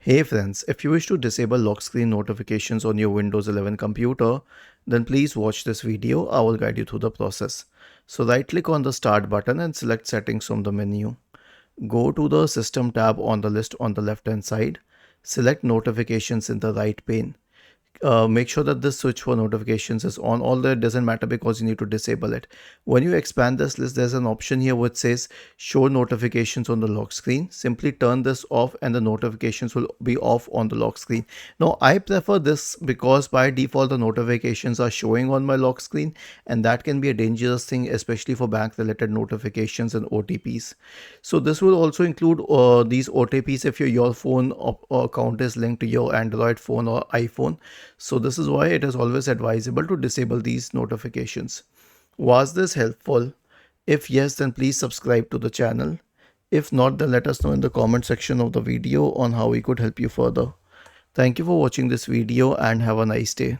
Hey friends, if you wish to disable lock screen notifications on your Windows 11 computer, then please watch this video. I will guide you through the process. So right click on the start button and select settings from the menu. Go to the system tab on the list on the left hand side. Select notifications in the right pane. Make sure that this switch for notifications is on, although it doesn't matter because you need to disable it. When you expand this list, there's an option here which says show notifications on the lock screen. Simply turn this off and the notifications will be off on the lock screen. Now I prefer this because by default the notifications are showing on my lock screen, and that can be a dangerous thing, especially for bank related notifications and OTPs. So this will also include these OTPs if your phone account is linked to your Android phone or iPhone. So this is why it is always advisable to disable these notifications. Was this helpful? If yes, then please subscribe to the channel. If not, then let us know in the comment section of the video on how we could help you further. Thank you for watching this video and have a nice day.